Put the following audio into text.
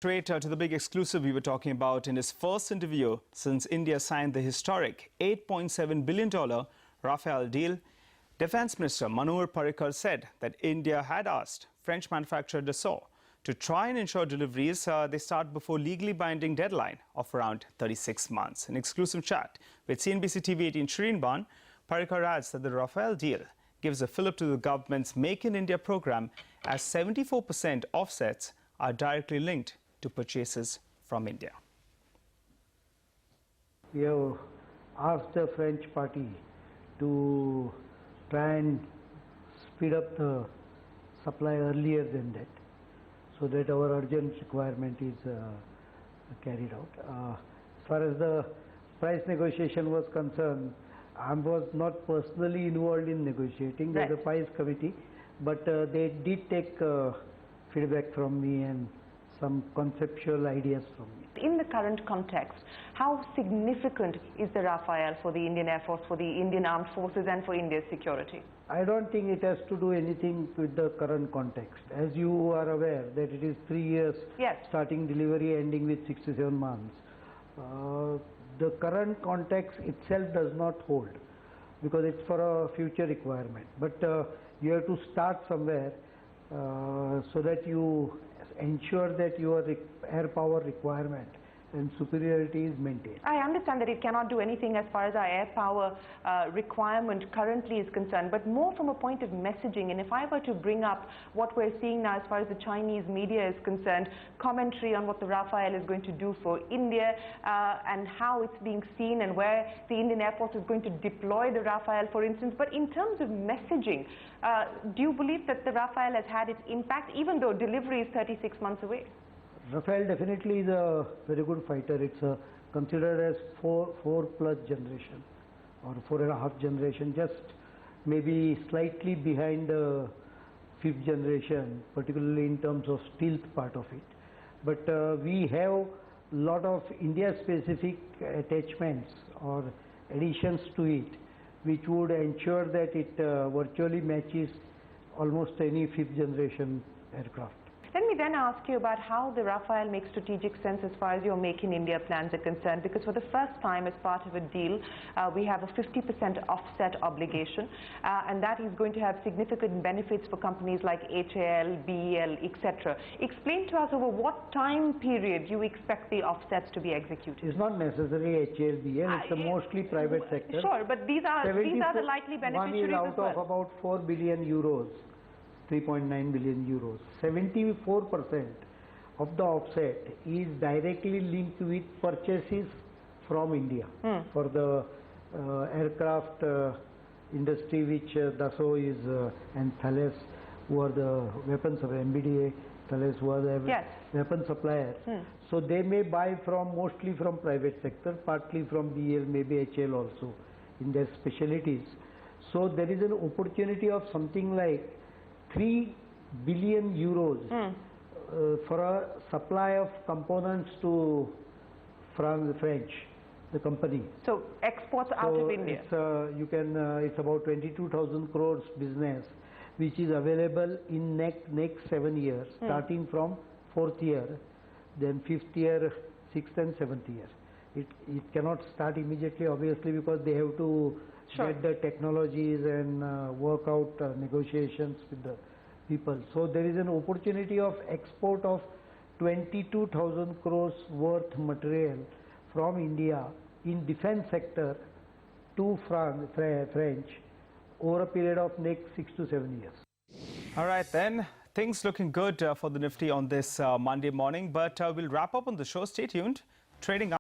Straight to the big exclusive we were talking about in his first interview since India signed the historic $8.7 billion Rafale deal. Defense Minister Manohar Parrikar said that India had asked French manufacturer Dassault to try and ensure deliveries they start before legally binding deadline of around 36 months. In exclusive chat with CNBC TV 18 Shireen Ban, Parrikar adds that the Rafale deal gives a fillip to the government's Make in India program as 74% offsets are directly linked to purchases from India. We have asked the French party to try and speed up the supply earlier than that, so that our urgent requirement is carried out. As far as the price negotiation was concerned, I was not personally involved in negotiating. There's a price committee, but they did take feedback from me and some conceptual ideas from me. In the current context, how significant is the Rafale for the Indian Air Force, for the Indian Armed Forces and for India's security? I don't think it has to do anything with the current context. As you are aware that it is 3 years, yes, starting delivery, ending with 67 months. The current context itself does not hold because it's for a future requirement. But you have to start somewhere so that you ensure that your air power requirement and superiority is maintained. I understand that it cannot do anything as far as our air power requirement currently is concerned, but more from a point of messaging. And if I were to bring up what we're seeing now as far as the Chinese media is concerned, commentary on what the Rafale is going to do for India and how it's being seen and where the Indian Air Force is going to deploy the Rafale, for instance. But in terms of messaging, do you believe that the Rafale has had its impact, even though delivery is 36 months away? Rafale definitely is a very good fighter. It's considered as 4+ generation or 4.5 generation, just maybe slightly behind the 5th generation, particularly in terms of stealth part of it. But we have a lot of India-specific attachments or additions to it, which would ensure that it virtually matches almost any 5th generation aircraft. Let me then ask you about how the Rafale makes strategic sense as far as your Make in India plans are concerned, because for the first time as part of a deal, we have a 50% offset obligation, and that is going to have significant benefits for companies like HAL, BEL, etc. Explain to us over what time period you expect the offsets to be executed. It's not necessarily HAL, BEL, it's mostly private sector. Sure, but these are the likely beneficiaries out as well. of about 4 billion euros. 3.9 billion euros. 74% of the offset is directly linked with purchases from India for the aircraft industry, which Dassault is and Thales, who are the weapons of MBDA, Thales, who are the weapon suppliers. So they may buy from mostly from private sector, partly from BEL, maybe HL also in their specialties. So there is an opportunity of something like 3 billion euros for a supply of components to French, the company. So exports out of India. It's about 22,000 crores business, which is available in next 7 years, starting from 4th year, then 5th year, 6th and 7th year. It cannot start immediately, obviously, because they have to get the technologies and work out negotiations with the people. So there is an opportunity of export of 22,000 crores worth material from India in defense sector to French over a period of next 6 to 7 years. All right, then. Things looking good for the Nifty on this Monday morning, but we'll wrap up on the show. Stay tuned. Trading